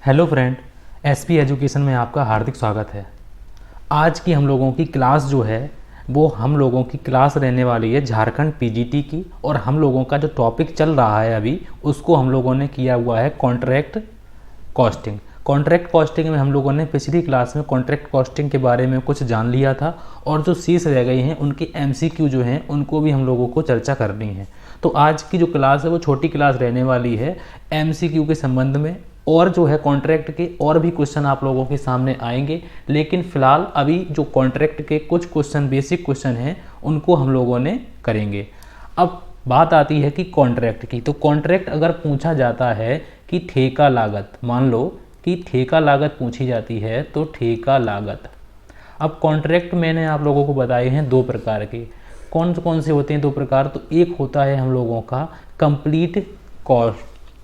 Hello friend, SP education में आपका हार्दिक स्वागत है। आज की हम लोगों की क्लास जो है वो हम लोगों की क्लास रहने वाली है झारखंड पीजीटी की। और हम लोगों का जो टॉपिक चल रहा है अभी उसको हम लोगों ने किया हुआ है कॉन्ट्रैक्ट कॉस्टिंग। कॉन्ट्रैक्ट कॉस्टिंग में हम लोगों ने पिछली क्लास में कॉन्ट्रैक्ट कॉस्टिंग के बारे में कुछ जान लिया था और जो शेष रह गई हैं उनके एमसीक्यू जो हैं उनको भी हम लोगों को चर्चा करनी है। तो आज की जो क्लास है वो छोटी क्लास रहने वाली है एमसीक्यू के संबंध में, और जो है कॉन्ट्रैक्ट के और भी क्वेश्चन आप लोगों के सामने आएंगे। लेकिन फिलहाल अभी जो कॉन्ट्रैक्ट के कुछ क्वेश्चन बेसिक क्वेश्चन हैं उनको हम लोगों ने करेंगे। अब बात आती है कि कॉन्ट्रैक्ट की। तो कॉन्ट्रैक्ट अगर पूछा जाता है कि ठेका लागत, मान लो कि ठेका लागत पूछी जाती है तो ठेका लागत। अब कॉन्ट्रैक्ट मैंने आप लोगों को बताए हैं दो प्रकार के। कौन कौन से होते हैं दो प्रकार? तो एक होता है हम लोगों का कंप्लीट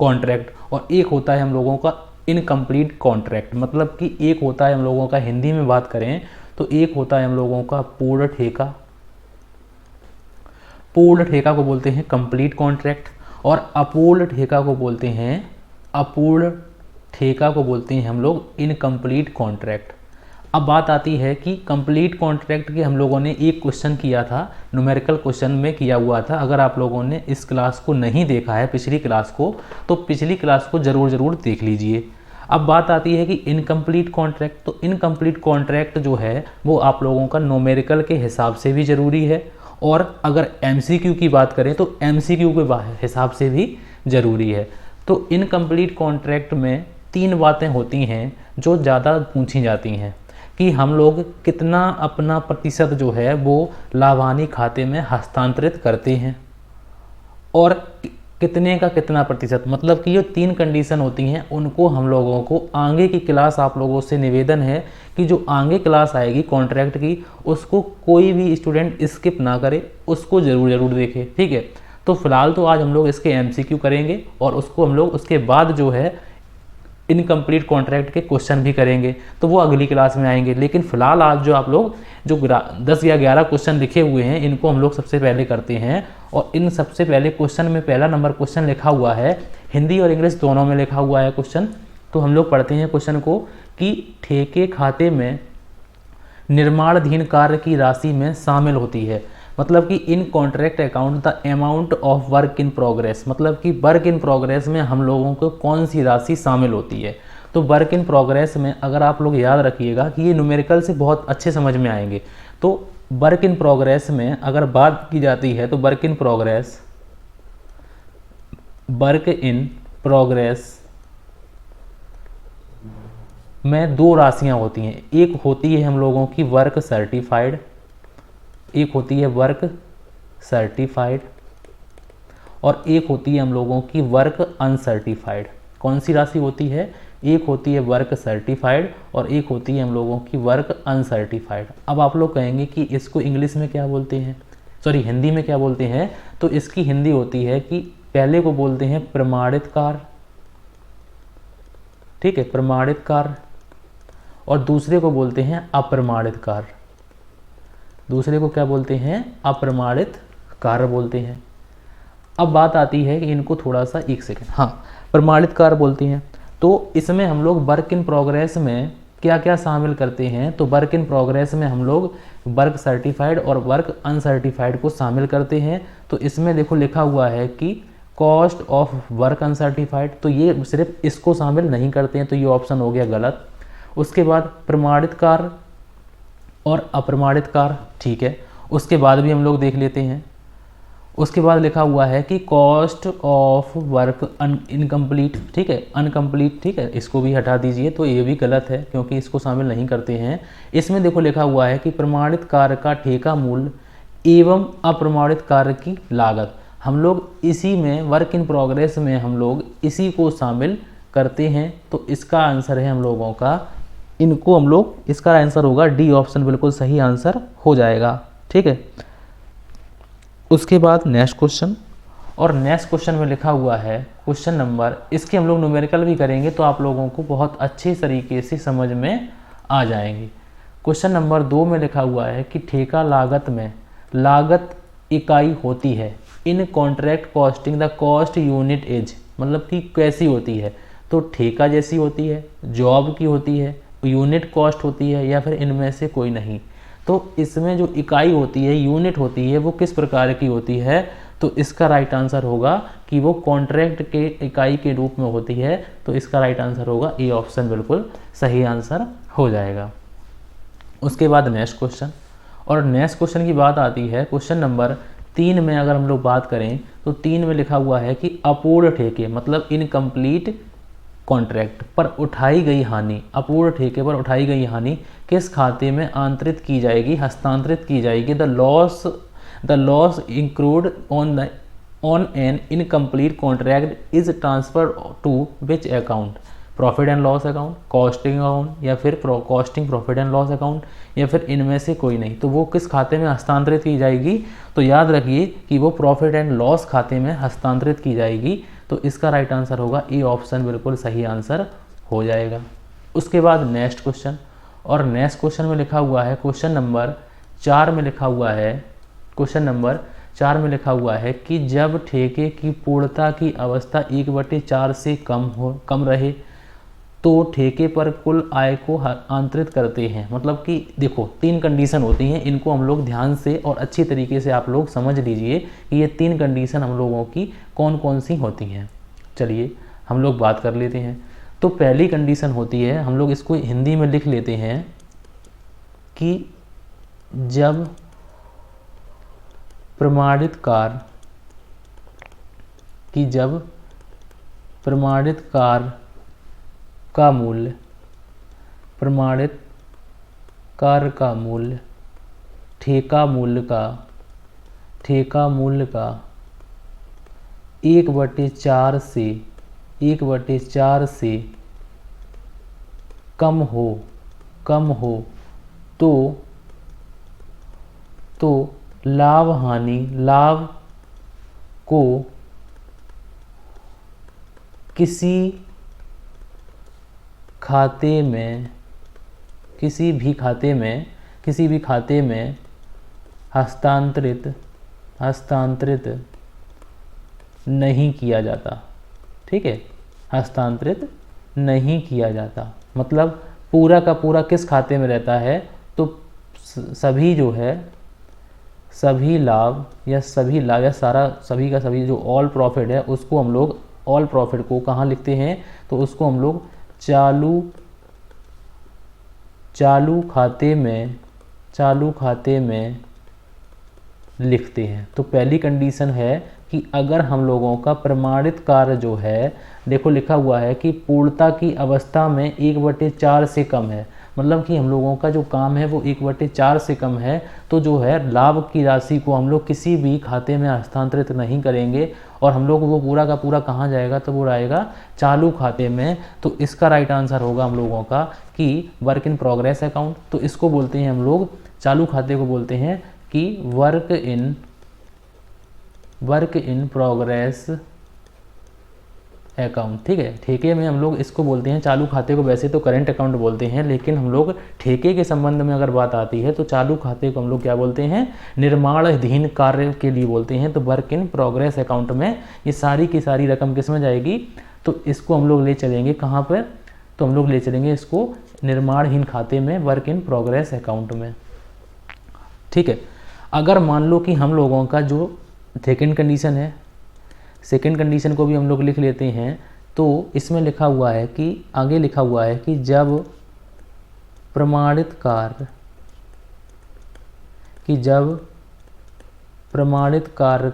कॉन्ट्रैक्ट और एक होता है हम लोगों का इनकम्प्लीट कॉन्ट्रैक्ट। मतलब कि एक होता है हम लोगों का, हिंदी में बात करें तो एक होता है हम लोगों का पूर्ण ठेका। पूर्ण ठेका को बोलते हैं कंप्लीट कॉन्ट्रैक्ट और अपूर्ण ठेका को बोलते हैं हम लोग इनकम्प्लीट कॉन्ट्रैक्ट। अब बात आती है कि कंप्लीट कॉन्ट्रैक्ट के हम लोगों ने एक क्वेश्चन किया था, न्यूमेरिकल क्वेश्चन में किया हुआ था। अगर आप लोगों ने इस क्लास को नहीं देखा है पिछली क्लास को, तो पिछली क्लास को ज़रूर देख लीजिए। अब बात आती है कि इनकम्प्लीट कॉन्ट्रैक्ट। तो इनकम्प्लीट कॉन्ट्रैक्ट जो है वो आप लोगों का न्यूमेरिकल के हिसाब से भी ज़रूरी है और अगर एमसीक्यू की बात करें तो एमसीक्यू के हिसाब से भी ज़रूरी है। तो इनकम्प्लीट कॉन्ट्रैक्ट में तीन बातें होती हैं जो ज़्यादा पूछी जाती हैं कि हम लोग कितना अपना प्रतिशत जो है वो लाभानी खाते में हस्तांतरित करते हैं और कितने का कितना प्रतिशत। मतलब कि ये तीन कंडीशन होती हैं, उनको हम लोगों को आगे की क्लास आप लोगों से निवेदन है कि जो आगे क्लास आएगी कॉन्ट्रैक्ट की उसको कोई भी स्टूडेंट स्किप ना करे, उसको ज़रूर देखे। ठीक है, तो फिलहाल तो आज हम लोग इसके एमसीक्यू करेंगे और उसको हम लोग उसके बाद जो है इनकम्प्लीट कॉन्ट्रैक्ट के क्वेश्चन भी करेंगे, तो वो अगली क्लास में आएंगे। लेकिन फिलहाल आज जो आप लोग जो 10 या 11 क्वेश्चन लिखे हुए हैं इनको हम लोग सबसे पहले करते हैं। और इन सबसे पहले क्वेश्चन में पहला नंबर क्वेश्चन लिखा हुआ है, हिंदी और इंग्लिश दोनों में लिखा हुआ है क्वेश्चन। तो हम लोग पढ़ते हैं क्वेश्चन को कि ठेके खाते में निर्माणाधीन कार्य की राशि में शामिल होती है। मतलब कि इन contract account the amount of work in progress. मतलब कि वर्क इन प्रोग्रेस में हम लोगों को कौन सी राशि शामिल होती है। तो वर्क इन प्रोग्रेस में अगर आप लोग याद रखिएगा कि ये न्यूमेरिकल से बहुत अच्छे समझ में आएंगे। तो वर्क इन प्रोग्रेस में अगर बात की जाती है तो वर्क इन प्रोग्रेस में दो राशियां होती हैं। एक होती है हम लोगों की वर्क सर्टिफाइड, एक होती है वर्क सर्टिफाइड और एक होती है हम लोगों की वर्क अनसर्टिफाइड। कौन सी राशि होती है? एक होती है वर्क सर्टिफाइड और एक होती है हम लोगों की वर्क अनसर्टिफाइड। अब आप लोग कहेंगे कि इसको इंग्लिश में क्या बोलते हैं, सॉरी हिंदी में क्या बोलते हैं? तो इसकी हिंदी होती है कि पहले को बोलते हैं प्रमाणित कार्य, ठीक है, प्रमाणित कार्य, और दूसरे को बोलते हैं अप्रमाणित कार्य। दूसरे को क्या बोलते हैं? अप्रमाणित कार्य बोलते हैं। अब बात आती है कि इनको थोड़ा सा एक सेकंड, हाँ, प्रमाणित कार्य बोलते हैं। तो इसमें हम लोग वर्क इन प्रोग्रेस में क्या क्या शामिल करते हैं? तो वर्क इन प्रोग्रेस में हम लोग वर्क सर्टिफाइड और वर्क अनसर्टिफाइड को शामिल करते हैं। तो इसमें देखो लिखा हुआ है कि कॉस्ट ऑफ वर्क अनसर्टिफाइड, तो ये सिर्फ इसको शामिल नहीं करते हैं, तो ये ऑप्शन हो गया गलत। उसके बाद प्रमाणित कार्य और अप्रमाणित कार्य, ठीक है, उसके बाद भी हम लोग देख लेते हैं। उसके बाद लिखा हुआ है कि कॉस्ट ऑफ वर्क इनकम्प्लीट, ठीक है, अनकम्प्लीट, ठीक है, इसको भी हटा दीजिए, तो ये भी गलत है क्योंकि इसको शामिल नहीं करते हैं। इसमें देखो लिखा हुआ है कि प्रमाणित कार्य का ठेका मूल्य एवं अप्रमाणित कार्य की लागत। हम लोग इसी में वर्क इन प्रोग्रेस में हम लोग इसी को शामिल करते हैं। तो इसका आंसर है हम लोगों का, इनको हम लोग, इसका आंसर होगा डी ऑप्शन, बिल्कुल सही आंसर हो जाएगा। ठीक है, उसके बाद नेक्स्ट क्वेश्चन, और नेक्स्ट क्वेश्चन में लिखा हुआ है क्वेश्चन नंबर, इसके हम लोग न्यूमेरिकल भी करेंगे तो आप लोगों को बहुत अच्छे तरीके से समझ में आ जाएंगे। क्वेश्चन नंबर 2 में लिखा हुआ है कि ठेका लागत में लागत इकाई होती है इन contract costing the cost unit is. मतलब कि कैसी होती है? तो ठेका जैसी होती है, जॉब की होती है, यूनिट कॉस्ट होती है, या फिर इनमें से कोई नहीं। तो इसमें जो इकाई होती है, यूनिट होती है, वो किस प्रकार की होती है? तो इसका राइट आंसर होगा कि वो कॉन्ट्रैक्ट के इकाई के रूप में होती है। तो इसका राइट आंसर होगा ए ऑप्शन, बिल्कुल सही आंसर हो जाएगा। उसके बाद नेक्स्ट क्वेश्चन, और नेक्स्ट क्वेश्चन की बात आती है क्वेश्चन नंबर 3 में। अगर हम लोग बात करें तो 3 में लिखा हुआ है कि अपूर्ण ठेके मतलब इनकम्प्लीट कॉन्ट्रैक्ट पर उठाई गई हानि, अपूर्ण ठेके पर उठाई गई हानि किस खाते में आंतरित की जाएगी, हस्तांतरित की जाएगी? The loss include on an incomplete contract is transfer to which account? Profit and loss account, costing account, या फिर costing profit and loss account, या फिर इनमें से कोई नहीं। तो वो किस खाते में हस्तांतरित की जाएगी? तो याद रखिए कि वो प्रॉफिट एंड लॉस खाते में हस्तांतरित की जाएगी। तो इसका राइट आंसर होगा ए ऑप्शन, बिल्कुल सही आंसर हो जाएगा। उसके बाद नेक्स्ट क्वेश्चन, और नेक्स्ट क्वेश्चन में लिखा हुआ है क्वेश्चन नंबर 4 में लिखा हुआ है, क्वेश्चन नंबर 4 में लिखा हुआ है कि जब ठेके की पूर्णता की अवस्था 1/4 से कम रहे तो ठेके पर कुल आय को आंतरित करते हैं। मतलब कि देखो 3 कंडीशन होती हैं, इनको हम लोग ध्यान से और अच्छी तरीके से आप लोग समझ लीजिए कि ये 3 कंडीशन हम लोगों की कौन कौन सी होती हैं। चलिए हम लोग बात कर लेते हैं। तो पहली कंडीशन होती है, हम लोग इसको हिंदी में लिख लेते हैं कि जब प्रमाणित कार्य का मूल्य, प्रमाणित कार्य का मूल्य ठेका मूल्य का 1/4 से कम हो तो लाभ को किसी भी खाते में हस्तांतरित नहीं किया जाता। ठीक है, हस्तांतरित नहीं किया जाता मतलब पूरा का पूरा किस खाते में रहता है? तो सभी लाभ या सभी का सभी जो ऑल प्रॉफिट है उसको हम लोग, ऑल प्रॉफिट को कहाँ लिखते हैं? तो उसको हम लोग चालू खाते में लिखते हैं। तो पहली कंडीशन है कि अगर हम लोगों का प्रमाणित कार्य जो है, देखो लिखा हुआ है कि पूर्णता की अवस्था में 1/4 से कम है, मतलब कि हम लोगों का जो काम है वो 1/4 से कम है, तो जो है लाभ की राशि को हम लोग किसी भी खाते में हस्तांतरित नहीं करेंगे और हम लोग वो पूरा का पूरा कहाँ जाएगा? तो वो रहेगा चालू खाते में। तो इसका राइट आंसर होगा हम लोगों का कि वर्क इन प्रोग्रेस अकाउंट। तो इसको बोलते हैं हम लोग, चालू खाते को बोलते हैं कि वर्क इन प्रोग्रेस अकाउंट। ठीक है, ठेके में हम लोग इसको बोलते हैं चालू खाते को, वैसे तो करेंट अकाउंट बोलते हैं, लेकिन हम लोग ठेके के संबंध में अगर बात आती है तो चालू खाते को हम लोग क्या बोलते हैं? निर्माणाधीन कार्य के लिए बोलते हैं। तो वर्क इन प्रोग्रेस अकाउंट में ये सारी की सारी रकम किस में जाएगी? तो इसको हम लोग ले चलेंगे कहाँ पर? तो हम लोग ले चलेंगे इसको निर्माणहीन खाते में, वर्क इन प्रोग्रेस अकाउंट में। ठीक है, अगर मान लो कि हम लोगों का जो सेकेंड कंडीशन है, सेकेंड कंडीशन को भी हम लोग लिख लेते हैं। तो इसमें लिखा हुआ है कि आगे लिखा हुआ है कि जब प्रमाणित कार्य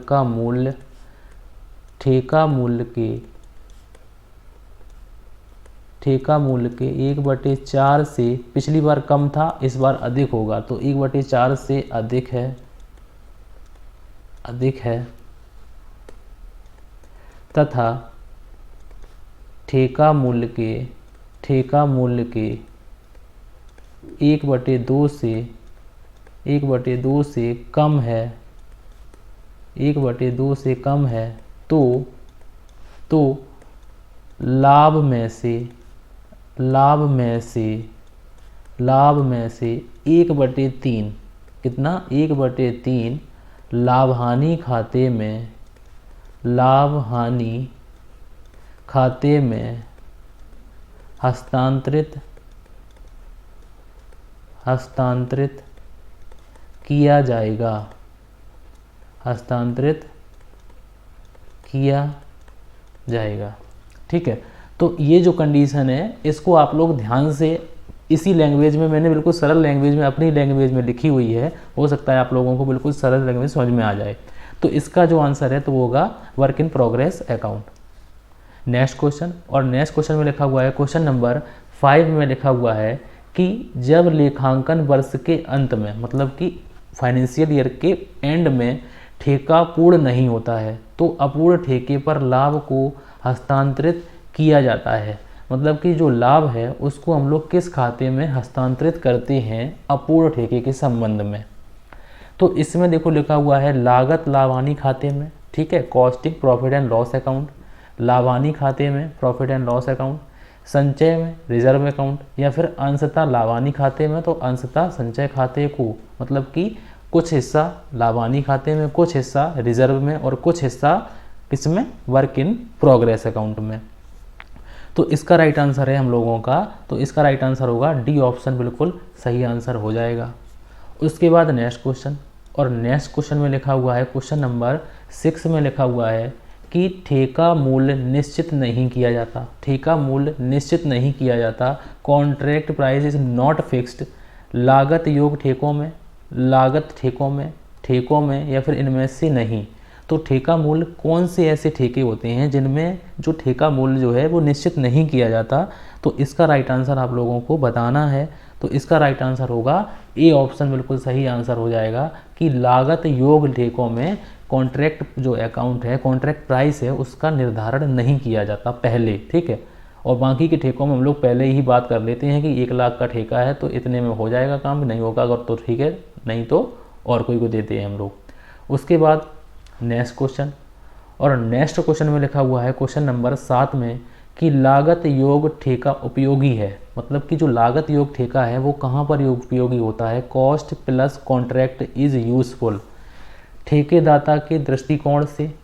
का मूल्य ठेका मूल्य के 1/4 से, पिछली बार कम था इस बार अधिक होगा, तो 1/4 से अधिक है तथा ठेका मूल्य के 1/2 से कम है, 1/2 से कम है, तो लाभ में से 1/3, कितना? 1/3 लाभहानि खाते में लाभ हानि खाते में हस्तांतरित किया जाएगा, हस्तांतरित किया जाएगा। ठीक है, तो ये जो कंडीशन है इसको आप लोग ध्यान से इसी लैंग्वेज में, मैंने बिल्कुल सरल लैंग्वेज में अपनी लैंग्वेज में लिखी हुई है, हो सकता है आप लोगों को बिल्कुल सरल लैंग्वेज समझ में आ जाए। तो इसका जो आंसर है तो वो होगा work in progress account. Next question, और नेक्स्ट क्वेश्चन में लिखा हुआ है, क्वेश्चन नंबर 5 में लिखा हुआ है कि जब लेखांकन वर्ष के अंत में, मतलब कि फाइनेंशियल ईयर के एंड में ठेका पूर्ण नहीं होता है तो अपूर्ण ठेके पर लाभ को हस्तांतरित किया जाता है। मतलब कि जो लाभ है उसको हम लोग किस खाते में हस्तांतरित करते हैं अपूर्ण ठेके के संबंध में। तो इसमें देखो लिखा हुआ है लागत लाभानी खाते में, ठीक है, costing profit and loss account, लाभानी खाते में प्रॉफिट एंड लॉस अकाउंट, संचय में रिजर्व अकाउंट, या फिर अंशतः लाभानी खाते में तो अंशतः संचय खाते को, मतलब कि कुछ हिस्सा लाभानी खाते में, कुछ हिस्सा रिजर्व में और कुछ हिस्सा किसमें, वर्क इन प्रोग्रेस अकाउंट में। तो इसका राइट आंसर है हम लोगों का, तो इसका राइट आंसर होगा डी ऑप्शन, बिल्कुल सही आंसर हो जाएगा। उसके बाद नेक्स्ट क्वेश्चन, और नेक्स्ट क्वेश्चन में लिखा हुआ है, क्वेश्चन नंबर 6 में लिखा हुआ है कि ठेका मूल्य निश्चित नहीं किया जाता, ठेका मूल्य निश्चित नहीं किया जाता, contract price is not fixed, लागत योग ठेकों में, लागत ठेकों में या फिर इनमें से नहीं। तो ठेका मूल्य कौन से ऐसे ठेके होते हैं जिनमें जो ठेका मूल्य जो है वो निश्चित नहीं किया जाता। तो इसका राइट आंसर आप लोगों को बताना है। तो इसका राइट आंसर होगा ए ऑप्शन, बिल्कुल सही आंसर हो जाएगा कि लागत योग ठेकों में कॉन्ट्रैक्ट जो अकाउंट है, कॉन्ट्रैक्ट प्राइस है, उसका निर्धारण नहीं किया जाता पहले, ठीक है। और बाकी के ठेकों में हम लोग पहले ही बात कर लेते हैं कि 1 लाख का ठेका है तो इतने में हो जाएगा काम, नहीं होगा अगर तो ठीक है, नहीं तो और कोई को देते हैं हम लोग। उसके बाद नेक्स्ट क्वेश्चन, और नेक्स्ट क्वेश्चन में लिखा हुआ है क्वेश्चन नंबर 7 में कि लागत योग ठेका उपयोगी है। मतलब कि जो लागत योग ठेका है वो कहाँ पर उपयोगी होता है, cost plus contract is useful, ठेकेदाता के दृष्टिकोण से।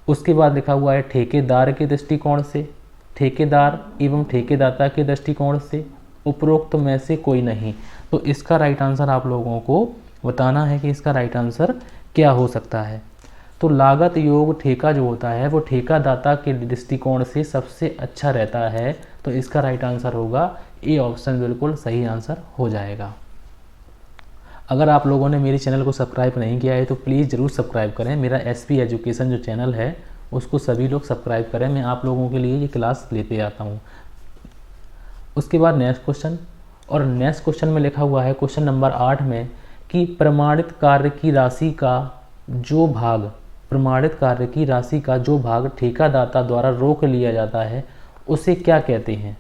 उसके बाद लिखा हुआ है ठेकेदार के दृष्टिकोण से, ठेकेदार एवं ठेकेदाता के दृष्टिकोण से, उपरोक्त में से कोई नहीं। तो इसका राइट आंसर आप लोगों को बताना है कि इसका राइट आंसर क्या हो सकता है। तो लागत योग ठेका जो होता है वो ठेकादाता के दृष्टिकोण से सबसे अच्छा रहता है। तो इसका राइट आंसर होगा ए ऑप्शन, बिल्कुल सही आंसर हो जाएगा। अगर आप लोगों ने मेरे चैनल को सब्सक्राइब नहीं किया है तो प्लीज़ ज़रूर सब्सक्राइब करें। मेरा एसपी एजुकेशन जो चैनल है उसको सभी लोग सब्सक्राइब करें, मैं आप लोगों के लिए ये क्लास लेते आता हूँ। उसके बाद नेक्स्ट क्वेश्चन, और नेक्स्ट क्वेश्चन में लिखा हुआ है क्वेश्चन नंबर 8 में कि प्रमाणित कार्य की राशि का जो भाग, प्रमाणित कार्य की राशि का जो भाग ठेकादाता द्वारा रोक लिया जाता है उसे क्या कहते हैं।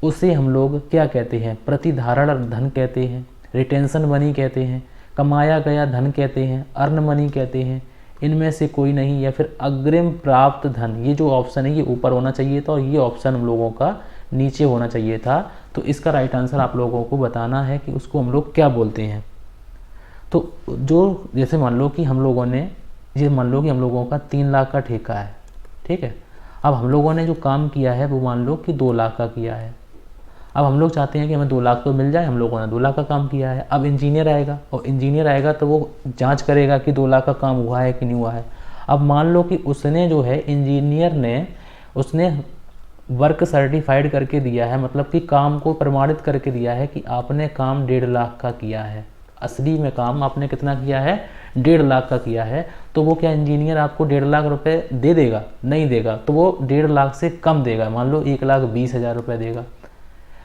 उसे हम लोग क्या कहते हैं, प्रतिधारण धन कहते हैं, रिटेंशन मनी कहते हैं, कमाया गया धन कहते हैं, अर्न मनी कहते हैं, इनमें से कोई नहीं, या फिर अग्रिम प्राप्त धन। ये जो ऑप्शन है ये ऊपर होना चाहिए था और ये ऑप्शन हम लोगों का नीचे होना चाहिए था। तो इसका राइट आंसर आप लोगों को बताना है कि उसको हम लोग क्या बोलते हैं। तो जो जैसे मान लो कि हम लोगों ने, ये मान लो कि हम लोगों का 3 लाख का ठेका है, ठीक है। अब हम लोगों ने जो काम किया है वो मान लो कि 2 लाख का किया है। अब हम लोग चाहते हैं कि हमें 2 लाख तो मिल जाए, हम लोगों ने 2 लाख का काम किया है। अब इंजीनियर आएगा, और इंजीनियर आएगा तो वो जांच करेगा कि 2 लाख का काम हुआ है कि नहीं हुआ है। अब मान लो कि उसने जो है, इंजीनियर ने, उसने वर्क सर्टिफाइड करके दिया है, मतलब कि काम को प्रमाणित करके दिया है कि आपने काम 1.5 लाख का किया है। असली में काम आपने कितना किया है, 1.5 लाख का किया है। तो वो क्या इंजीनियर आपको 1.5 लाख रुपए दे देगा? नहीं देगा। तो वो 1.5 लाख से कम देगा, मान लो 1,20,000 रुपये देगा।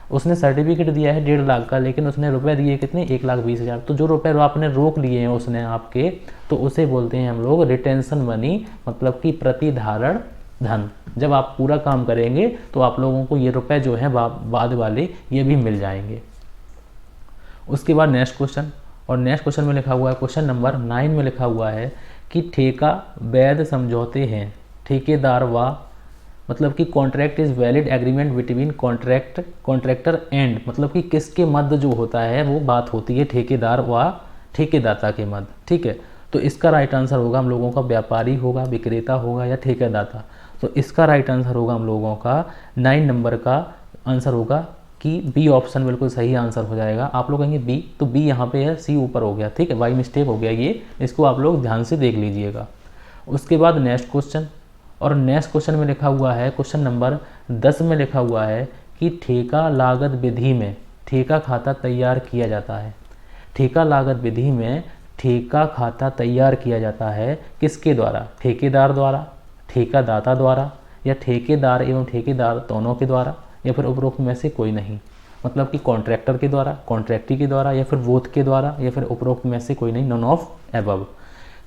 उसने सर्टिफिकेट दिया है 1.5 लाख का, लेकिन उसने रुपए दिए कितने, 1,20,000। तो जो रुपए आपने रोक लिए हैं उसने आपके, तो उसे बोलते हैं हम लोग रिटेंशन मनी, मतलब कि प्रतिधारण धन। जब आप पूरा काम करेंगे तो आप लोगों को ये रुपए जो हैं बाद वाले ये भी मिल जाएंगे। उसके बाद नेक्स्ट क्वेश्चन, और नेक्स्ट क्वेश्चन में लिखा हुआ है क्वेश्चन नंबर 9 में लिखा हुआ है कि ठेका वैध समझौते हैं ठेकेदार व, मतलब कि contract is valid agreement between contractor and, मतलब कि किसके मध्य जो होता है वो बात होती है ठेकेदार व ठेकेदाता के मध्य, ठीक है। तो इसका राइट आंसर होगा हम लोगों का व्यापारी होगा, विक्रेता होगा या ठेकेदाता। तो इसका राइट आंसर होगा हम लोगों का 9 नंबर का आंसर होगा कि बी ऑप्शन बिल्कुल सही आंसर हो जाएगा। आप लोग कहेंगे बी, तो बी यहाँ पे है, सी ऊपर हो गया, ठीक है, बाई मिस्टेक हो गया ये, इसको आप लोग ध्यान से देख लीजिएगा। उसके बाद नेक्स्ट क्वेश्चन, और नेक्स्ट क्वेश्चन में लिखा हुआ है, क्वेश्चन नंबर 10 में लिखा हुआ है कि ठेका लागत विधि में ठेका खाता तैयार किया जाता है। ठेका लागत विधि में ठेका खाता तैयार किया जाता है किसके द्वारा? ठेकेदार द्वारा, ठेकादाता द्वारा, या ठेकेदार एवं ठेकेदार दोनों के द्वारा, या फिर उपरोक्त में से कोई नहीं। मतलब कि कॉन्ट्रैक्टर के द्वारा, कॉन्ट्रैक्टी के द्वारा, या फिर बोथ के द्वारा, या फिर उपरोक्त में से कोई नहीं, नन ऑफ एबव।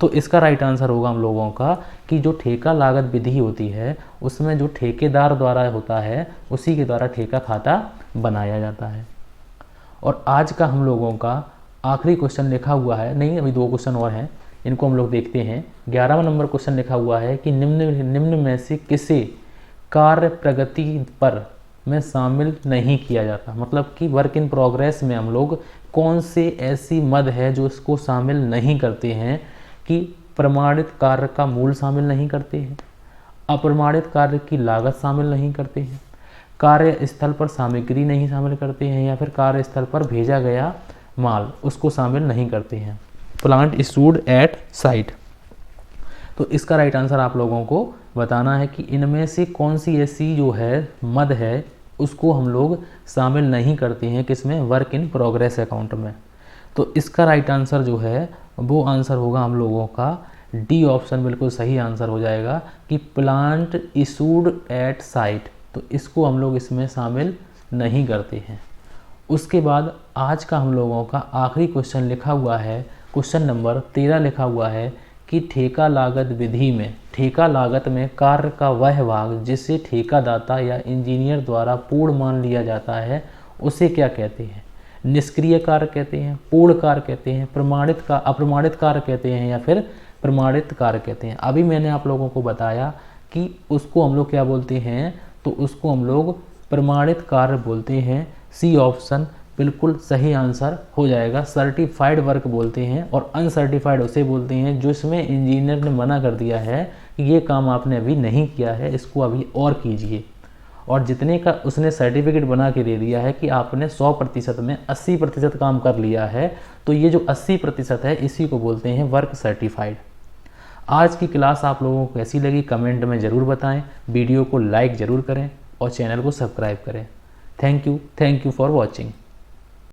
तो इसका राइट आंसर होगा हम लोगों का कि जो ठेका लागत विधि होती है उसमें जो ठेकेदार द्वारा होता है उसी के द्वारा ठेका खाता बनाया जाता है। और आज का हम लोगों का आखिरी क्वेश्चन लिखा हुआ है, नहीं अभी 2 क्वेश्चन और हैं, इनको हम लोग देखते हैं। 11वां नंबर क्वेश्चन लिखा हुआ है कि निम्न में से किसे कार्य प्रगति पर में शामिल नहीं किया जाता। मतलब कि वर्क इन प्रोग्रेस में हम लोग कौन से ऐसी मद है जो इसको शामिल नहीं करते हैं कि प्रमाणित कार्य का मूल शामिल नहीं करते हैं, अप्रमाणित कार्य की लागत शामिल नहीं करते हैं, कार्यस्थल पर सामग्री नहीं शामिल करते हैं, या फिर कार्यस्थल पर भेजा गया माल उसको शामिल नहीं करते हैं। Plant issued at site. तो इसका राइट आंसर आप लोगों को बताना है कि इनमें से कौन सी ऐसी जो है मद है उसको हम लोग शामिल नहीं करते हैं किसमें? वर्क इन प्रोग्रेस अकाउंट में। तो इसका राइट आंसर जो है वो आंसर होगा हम लोगों का डी ऑप्शन, बिल्कुल सही आंसर हो जाएगा कि प्लांट इशूड एट साइट। तो इसको हम लोग इसमें शामिल नहीं करते हैं। उसके बाद आज का हम लोगों का आखिरी क्वेश्चन लिखा हुआ है, क्वेश्चन नंबर 13 लिखा हुआ है कि ठेका लागत विधि में ठेका लागत में कार्य का वह भाग जिसे ठेकादाता या इंजीनियर द्वारा पूर्ण मान लिया जाता है उसे क्या कहते हैं? निष्क्रिय कार्य कहते हैं, पूर्ण कार्य कहते हैं, प्रमाणित का अप्रमाणित कार्य कहते हैं, या फिर प्रमाणित कार्य कहते हैं। अभी मैंने आप लोगों को बताया कि उसको हम लोग क्या बोलते हैं, तो उसको हम लोग प्रमाणित कार्य बोलते हैं। सी ऑप्शन बिल्कुल सही आंसर हो जाएगा। सर्टिफाइड वर्क बोलते हैं, और अनसर्टिफाइड उसे बोलते हैं जो इसमें इंजीनियर ने मना कर दिया है कि ये काम आपने अभी नहीं किया है, इसको अभी और कीजिए, और जितने का उसने सर्टिफिकेट बना के दे दिया है कि आपने 100% में 80% काम कर लिया है, तो ये जो 80% है इसी को बोलते हैं वर्क सर्टिफाइड। आज की क्लास आप लोगों को कैसी लगी कमेंट में ज़रूर बताएं, वीडियो को लाइक ज़रूर करें और चैनल को सब्सक्राइब करें। Thank you for watching.